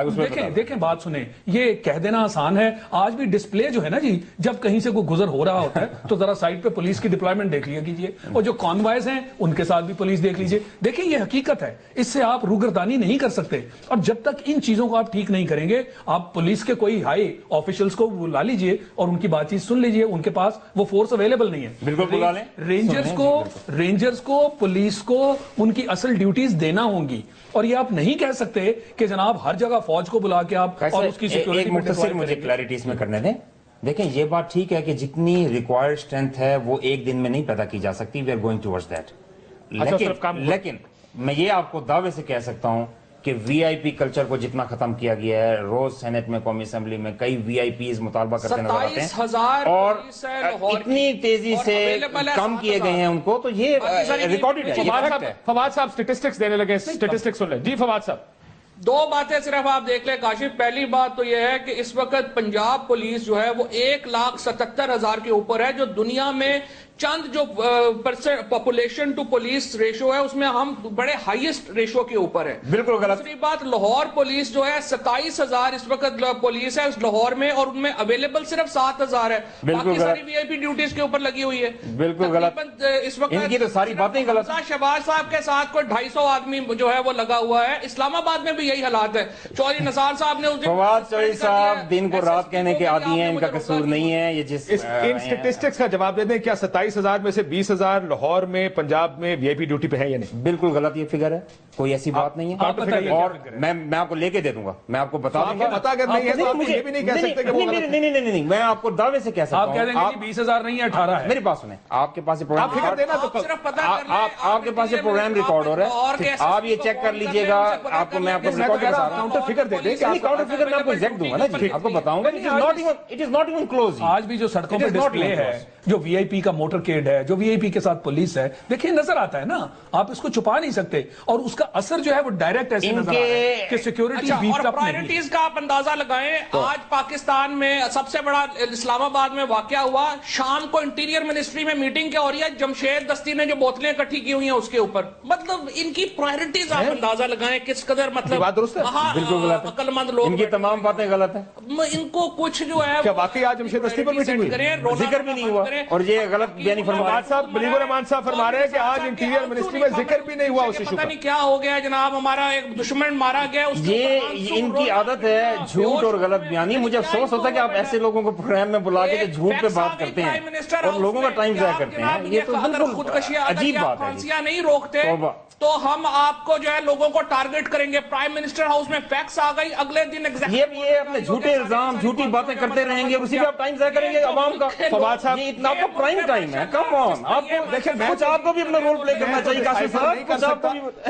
دیکھیں بات سنیں، یہ کہہ دینا آسان ہے. آج بھی ڈسپلے جو ہے نا جی، جب کہیں سے کوئی گزر ہو رہا ہوتا ہے تو ذرا سائڈ پہ پولیس کی ڈپلائمنٹ دیکھ لیا کیجئے، اور جو کانوائز ہیں ان کے ساتھ بھی پولیس دیکھ لیجئے. دیکھیں یہ حقیقت ہے، اس سے آپ روگردانی نہیں کر سکتے. اور جب تک ان چیزوں کو آپ ٹھیک نہیں کریں گے، آپ پولیس کے کوئی ہائی آفیشلز کو بلا لیجئے اور ان کی بات چیت سن لیجئے. ان کے پاس وہ فورس اویلیبل نہیں ہے. بالکل بلا لیں. رینجرز کو پولیس کو ان کی اصل ڈیوٹیز دینا ہوں گی، اور یہ آپ نہیں کہہ سکتے کہ جناب ہر جگہ فوج کو بلا کے آپ اور اس کی سیکیورٹی. ایک مختصر مجھے کلیئرٹی اس میں کرنے دیں. دیکھیں یہ بات ٹھیک ہے کہ جتنی ریکوائرڈ اسٹرینتھ ہے وہ ایک دن میں نہیں پیدا کی جا سکتی. We are going towards that. لیکن میں یہ آپ کو دعوے سے کہہ سکتا ہوں کہ وی آئی پی کلچر کو جتنا ختم کیا گیا ہے، روز سینٹ میں، قومی اسمبلی میں کئی وی آئی پیز مطالبہ کرتے نظر آتے ہیں اور اتنی تیزی سے کم کیے گئے ہیں ان کو. تو یہ ریکارڈڈ ہے. فواد صاحب سٹیٹسٹکس دینے لگے، سٹیٹسٹکس سن لیں جی. فواد صاحب دو باتیں صرف آپ دیکھ لیں کاشف. پہلی بات تو یہ ہے کہ اس وقت پنجاب پولیس جو ہے وہ 1,77,000 کے اوپر ہے، جو دنیا میں چند جو پاپولیشن ٹو پولیس ریشو ہے اس میں ہم بڑے ہائیسٹ ریشو کے اوپر ہے. بالکل غلط. دوسری بات، لاہور پولیس جو ہے 27,000 اس وقت پولیس ہے لاہور میں، اور ان میں اویلیبل صرف 7,000 ہے. باقی ساری وی آئی پی ڈیوٹیز کے اوپر لگی ہوئی ہے. بالکل غلط. اس وقت ان کی تو ساری باتیں غلط. شہباز صاحب کے ساتھ کوئی 250 آدمی جو ہے وہ لگا ہوا ہے. اسلام آباد میں بھی یہی حالات ہے. چودھری نثار صاحب نے فواد چودھری صاحب دن کو رات کہنے کے عادی ہیں، ان کا قصور نہیں ہے. یہ جس ان سٹیٹسٹکس کا جواب دے دیں، کیا 27,000 میں سے 20,000 لاہور میں پنجاب میں وی آئی پی ڈیوٹی پہ ہے یا نہیں؟ بالکل غلط یہ فگر ہے، کوئی ایسی بات نہیں ہے. اور میں آپ کو لے کے دے دوں گا، میں آپ کو بتا دوں گا. اگر نہیں ہے تو آپ یہ بھی نہیں کہہ سکتے کہ وہ غلط ہے. نہیں، میں آپ کو دعوے سے کہہ سکتا ہوں. آپ کہہ دیں گے 20,000 نہیں ہے 18 ہے. میری بات سنیں، آپ کے پاس یہ پروگرام آپ کے پاس یہ پروگرام ریکارڈ ہو رہا ہے، آپ یہ چیک کر لیجئے گا. آپ کو میں آپ کو کاؤنٹر فگر دے دیں کہ کاؤنٹر فگر میں آپ کو ایگزیکٹ دوں گا نا جی، آپ کو بتاؤں گا. It is not even close. آج بھی جو سڑکوں پہ ڈسپلے ہے، جو وی آئی پی کا موٹر کیڈ ہے، جو وی آئی پی کے ساتھ پولیس ہے، دیکھیں نظر آتا ہے نا، آپ اس کو چھپا نہیں سکتے. اور اس کا اثر جو ہے وہ ڈائریکٹ ایسے نظر آتا ہے کہ سیکیورٹی اور پرائرٹیز کا آپ اندازہ لگائیں. آج پاکستان میں سب سے بڑا اسلام آباد میں واقعہ ہوا، شام کو انٹیریئر منسٹری میں میٹنگ کیا ہو رہی ہے، جمشید دستی نے جو بوتلیں اکٹھی کی ہوئی ہیں اس کے اوپر. مطلب ان کی پرائرٹیز آپ اندازہ لگائیں کس قدر مطلب عقل مند لوگ. ان کی تمام باتیں غلط ہیں. ان کو کچھ جو ہے کیا واقعی آج جمشید دستی پر میٹنگ ہوئی؟ ذکر بھی نہیں ہوا اور یہ غلط بیانی فرما بلیغ الرحمان صاحب فرما رہے ہیں کہ آج انٹیریئر منسٹری میں ذکر بھی نہیں ہوا اس ایشو کا. پتہ نہیں کیا ہو گیا جناب، ہمارا ایک دشمن مارا گیا. یہ ان کی عادت ہے جھوٹ اور غلط بیانی. مجھے افسوس ہوتا ہے کہ آپ ایسے لوگوں کو پروگرام میں بلا کے جھوٹ پہ بات کرتے ہیں اور لوگوں کا ٹائم ضائع کرتے ہیں. یہ تو بالکل عجیب بات ہے. پھانسیاں نہیں روکتے تو ہم آپ کو جو ہے لوگوں کو ٹارگٹ کریں گے. پرائم منسٹر ہاؤس میں فیکس آ گئی، اگلے دن یہ اپنے جھوٹے الزام جھوٹی باتیں کرتے رہیں گے، اسی پہ آپ ٹائم ضائع کریں گے عوام کا. فواد صاحب یہ اتنا آپ کا پرائم ٹائم ہے. کم آن، آپ کو دیکھیں کچھ آپ کو بھی اپنا رول پلے کرنا چاہیے. کاشف صاحب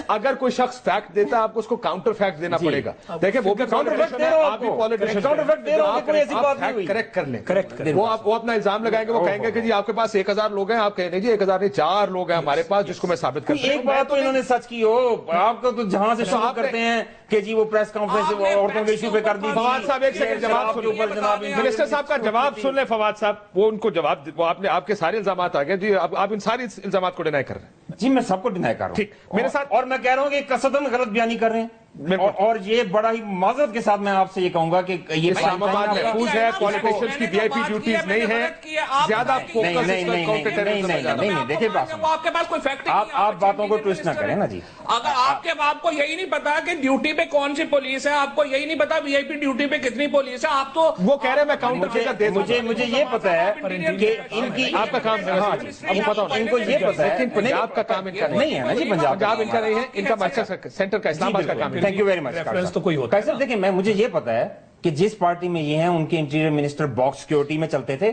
اگر کوئی شخص فیکٹ دیتا ہے آپ کو اس کو کاؤنٹر فیکٹ دینا پڑے گا. دیکھیں وہ بھی کاؤنٹر فیکٹ دے رہا ہوں، کاؤنٹر فیکٹ دے رہا ہوں. کوئی ایسی بات نہیں ہوئی. کریکٹ کر لیں. وہ اپنا الزام لگائیں گے، وہ کہیں گے کہ جی آپ کے پاس 1,000 لوگ ہیں، آپ کہیں گے جی 1,000 نہیں 4 لوگ ہیں ہمارے پاس جس کو میں ثابت کرتا ہوں. ایک بات تو انہوں نے سچ کی ہو. آپ کو تو جہاں سے شروع کرتے ہیں کہ جی وہ پریس کانفرنس عورتوں کے ایشو پہ کر دی. فواد صاحب ایک سیکنڈ جواب سن لیں. منسٹر صاحب کا جواب سن لیں. فواد صاحب وہ ان کو جواب، وہ آپ کے سارے الزامات آ گئے جی، آپ ان ساری الزامات کو ڈینائی کر رہے ہیں. جی میں سب کو ڈینائی کر رہا ہوں. ٹھیک میرے ساتھ. اور میں کہہ رہا ہوں کہ قصداً غلط بیانی کر رہے ہیں. اور یہ بڑا ہی معذرت کے ساتھ میں آپ سے یہ کہوں گا کہ یہ اسلام آباد محفوظ ہے، پولیٹیشینز کی وی آئی پی ڈیوٹیز نہیں ہے، زیادہ فوکس نہیں. دیکھیں آپ کے پاس کوئی فیکٹ نہیں. آپ باتوں کو ٹویسٹ نہ کریں نا جی. اگر آپ کو یہی نہیں پتا کہ ڈیوٹی پہ کون سی پولیس ہے، آپ کو یہی نہیں پتا وی آئی پی ڈیوٹی پہ کتنی پولیس ہے، آپ تو وہ کہہ رہے ہیں میں کاؤنٹر فگر دے دوں. مجھے یہ پتا ہے کہ ان کی آپ کا کام ان کو یہ پتا ہے لیکن پنجاب کا کام ان کا نہیں ہے نا جی. پنجاب ان کا نہیں ہے، ان کا سینٹر کا اسلام آباد کا کام ہے. Thank you very much. تو کوئی ہوتا ہے. دیکھیں مجھے یہ پتا ہے کہ جس پارٹی میں یہ ہیں ان کے انٹیریئر منسٹر باکس سیکیورٹی میں چلتے تھے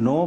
9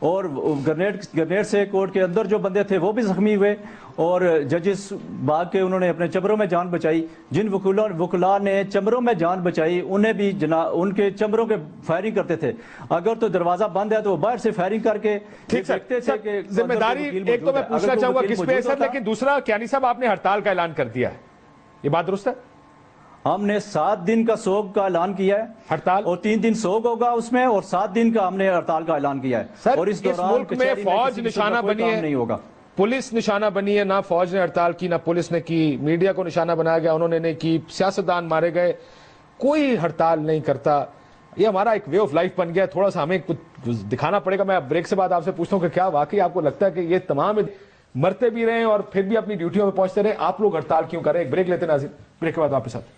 اور گرنیڈ سے کورٹ کے اندر جو بندے تھے وہ بھی زخمی ہوئے، اور ججز بھاگ کے انہوں نے اپنے چمبروں میں جان بچائی. جن وکلا نے چمبروں میں جان بچائی انہیں بھی ان کے چمبروں کے فائرنگ کرتے تھے. اگر تو دروازہ بند ہے تو وہ باہر سے فائرنگ کر کے دیکھتے تھے کہ ذمہ داری ایک تو میں پوچھنا چاہوں گا کس پہ ہے سر، لیکن دوسرا کیانی صاحب آپ نے ہڑتال کا اعلان کر دیا ہے، یہ بات درست ہے؟ ہم نے 7 دن کا سوگ کا اعلان کیا ہے ہڑتال، اور 3 دن سوگ ہوگا اس میں، اور 7 دن کا ہم نے ہڑتال کا اعلان کیا ہے. سر اور اس ملک میں فوج نشانہ بنی ہے، نہیں ہوگا، پولیس نشانہ بنی ہے، نہ فوج نے ہڑتال کی نہ پولیس نے کی، میڈیا کو نشانہ بنایا گیا انہوں نے نہیں کی، سیاستدان مارے گئے، کوئی ہڑتال نہیں کرتا. یہ ہمارا ایک وے آف لائف بن گیا ہے، تھوڑا سا ہمیں کچھ دکھانا پڑے گا. میں بریک سے بعد آپ سے پوچھتا ہوں کہ کیا واقعی آپ کو لگتا ہے کہ یہ تمام مرتے بھی رہے اور پھر بھی اپنی ڈیوٹیوں میں پہنچتے رہے، آپ لوگ ہڑتال کیوں کر رہے ہیں؟ ایک بریک لیتے ہیں ناظرین، بریک کے بعد واپس آتے ہیں.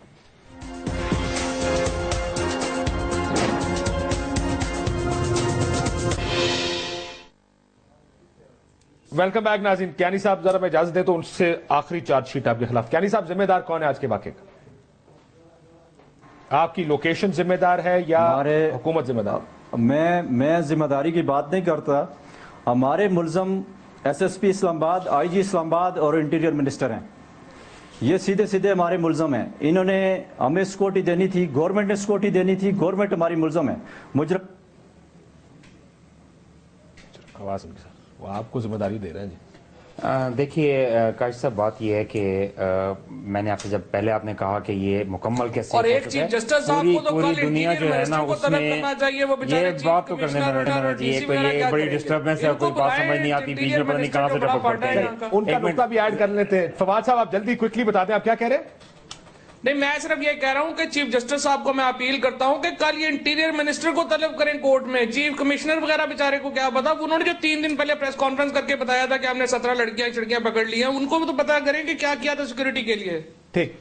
ویلکم بیک ناظرین. کیانی صاحب ذرا میں اجازت دیں تو ان سے آخری چارج شیٹ آپ کے خلاف. کیانی صاحب ذمہ دار کون ہے آج کے واقعے کا؟ آپ کی لوکیشن ذمہ دار ہے یا حکومت ذمہ دار؟ میں ذمہ داری کی بات نہیں کرتا. ہمارے ملزم ایس ایس پی اسلام آباد، آئی جی اسلام آباد اور انٹیریئر منسٹر ہیں. یہ سیدھے سیدھے ہمارے ملزم ہیں. انہوں نے ہمیں سیکورٹی دینی تھی، گورنمنٹ نے سیکورٹی دینی تھی، گورنمنٹ ہماری ملزم ہے. آواز وہ آپ کو ذمہ داری دے رہے ہیں جی. دیکھیے کاشف صاحب، بات یہ ہے کہ میں نے آپ سے جب پہلے آپ نے کہا کہ یہ مکمل کیسے اور ایک چیف جسٹس صاحب کو تو پوری کل دنیا جو ہے نا اس میں یہ بات تو کرنے میں یہ بڑی ڈسٹربنس ہے، کوئی بات سمجھ نہیں آتی، بیچ میں پتہ نہیں کہاں سے ٹپک پڑتے ہیں. ان کا نقطہ بھی ایڈ کر لیتے ہیں. فواد صاحب آپ جلدی کوئکلی بتا دیں آپ کیا کہہ رہے ہیں. نہیں، میں صرف یہ کہہ رہا ہوں کہ چیف جسٹس صاحب کو میں اپیل کرتا ہوں کہ کل یہ انٹیریئر منسٹر کو طلب کریں کورٹ میں. چیف کمشنر وغیرہ بیچارے کو کیا پتا، انہوں نے جو 3 دن پہلے پریس کانفرنس کر کے بتایا تھا کہ ہم نے 17 لڑکیاں پکڑ لی ہیں، ان کو بھی تو پتا کریں کہ کیا کیا تھا سیکورٹی کے لیے. ٹھیک،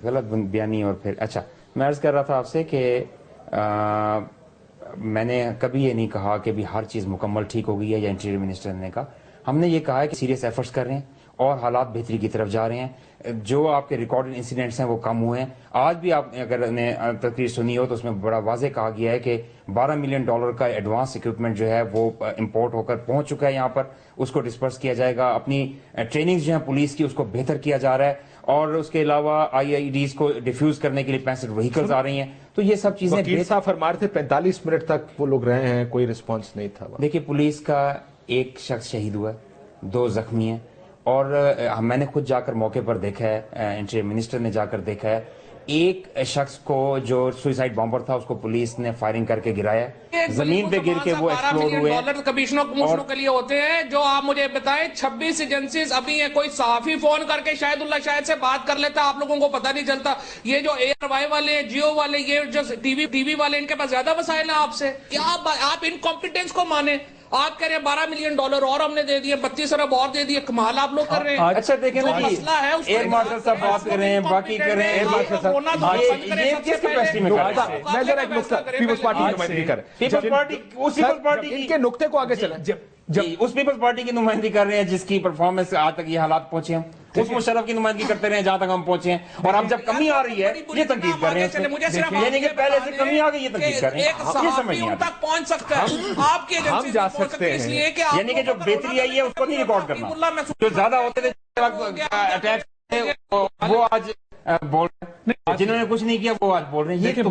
غلط بیانی. اور پھر اچھا، میں عرض کر رہا تھا آپ سے کہ میں نے کبھی یہ نہیں کہا کہ بھی ہر چیز مکمل ٹھیک ہو گئی ہے یا انٹیریئر منسٹر نے کہا. ہم نے یہ کہا ہے کہ سیریس ایفرٹس کر رہے ہیں اور حالات بہتری کی طرف جا رہے ہیں. جو آپ کے ریکارڈڈ انسیڈنٹس ہیں وہ کم ہوئے ہیں. آج بھی آپ نے اگر تقریر سنی ہو تو اس میں بڑا واضح کہا گیا ہے کہ $12 ملین کا ایڈوانس اکوپمنٹ جو ہے وہ امپورٹ ہو کر پہنچ چکا ہے یہاں پر. اس کو ڈسپرس کیا جائے گا. اپنی ٹریننگز جو ہیں پولیس کی اس کو بہتر کیا جا رہا ہے. اور اس کے علاوہ IEDs کو ڈیفیوز کرنے کے لیے 65 وہیکلز آ رہی ہیں. تو یہ سب چیزیں وکیل صاحب فرما رہے تھے 45 منٹ تک وہ لوگ رہے ہیں، کوئی رسپانس نہیں تھا. دیکھیے، پولیس کا ایک شخص شہید ہوا ہے، 2 زخمی ہیں. اور میں نے خود جا کر موقع پر دیکھا ہے، انٹیریئر منسٹر نے جا کر دیکھا ہے. ایک شخص کو جو سوئسائڈ بامبر تھا اس کو پولیس نے فائرنگ کر کے گرایا ہے، زمین پہ گر کے وہ ایکسپلوڈ ہوئے. $12 کمیشنوں کے لیے ہوتے ہیں. جو آپ مجھے بتائیں 26 ایجنسیز ابھی ہیں. کوئی صحافی فون کر کے شاہد اللہ شاہد سے بات کر لیتا، آپ لوگوں کو پتہ نہیں چلتا. یہ جو ایئر وائی والے ہیں، جیو والے، یہ جو ٹی وی والے، ان کے پاس زیادہ وسائل ہیں آپ سے. کیا آپ انکمپیٹنس کو مانیں؟ آپ کہہ رہے ہیں $12 ملین اور ہم نے دے دیے، 32 ارب اور دے دیے. کمال آپ لوگ کر رہے ہیں. اچھا دیکھیں نا جی، ایئر مارشل صاحب بات کر رہے ہیں، باقی کر رہے ہیں. یہ کس کیپیسٹی میں کر رہے ہیں؟ میں ذرا ایک نقطہ پیپلز پارٹی کی نمائندگی کر پیپلز پارٹی ان کے نقطے کو آگے چلیں. اس پیپلز پارٹی کی نمائندگی کر رہے ہیں جس کی پرفارمنس آج تک یہ حالات پہنچے ہیں. اس مشرف کی نمائندگی کرتے رہے جہاں تک ہم پہنچے ہیں. اور اب جب کمی آ رہی ہے یہ تنقید کر رہے ہیں، یعنی کہ پہلے سے کمی آ گئی یہ تنقید کر رہے ہیں. یہ سمجھ نہیں آتی. پہنچ سکتا ہے آپ کی ہم جا سکتے ہیں، یعنی کہ جو بہتری آئی ہے اس کو نہیں ریکارڈ کرنا. جو زیادہ ہوتے تھے اٹیک وہ آج بول رہے ہیں، جنہوں نے کچھ نہیں کیا وہ آج بول رہے ہیں. یہ تو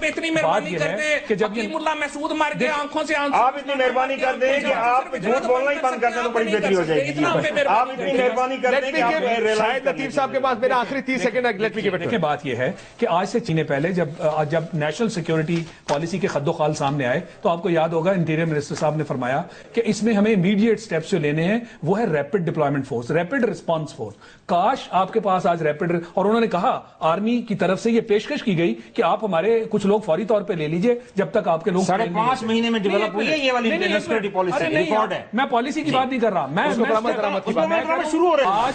اتنی مہربانی کرتے کہ جب حکیم اللہ مسعود مر گئے آنکھوں سے آپ اتنی مہربانی کر دیں کہ آپ جھوٹ بولنا ہی بند کر دیں تو بڑی بہتری ہو جائے گی. آپ اتنی مہربانی کر دیں کہ آپ شاہد لطیف صاحب کے پاس میرا آخری 30 سیکنڈ. دیکھیں بات یہ ہے کہ آج سے چینے پہلے جب نیشنل سیکیورٹی پالیسی کے خد و خال سامنے آئے تو آپ کو یاد ہوگا انٹیریئر منسٹر صاحب نے فرمایا کہ اس میں ہمیں امیڈیٹ سٹیپس جو لینے ہیں وہ ہے rapid deployment force, rapid response force. کاش آپ کے پاس آج ریپڈ، اور انہوں نے کہا آرمی کی طرف سے یہ پیشکش کی گئی کہ آپ ہمارے کچھ لوگ فوری طور پہ لے لیجئے جب تک آپ کے لوگ 5.5 مہینے میں ڈیولپ ہوئی ہے یہ والی سیکورٹی پالیسی. ریکارڈ ہے. میں پالیسی کی بات نہیں کر رہا، میں شروع ہو رہا ہے.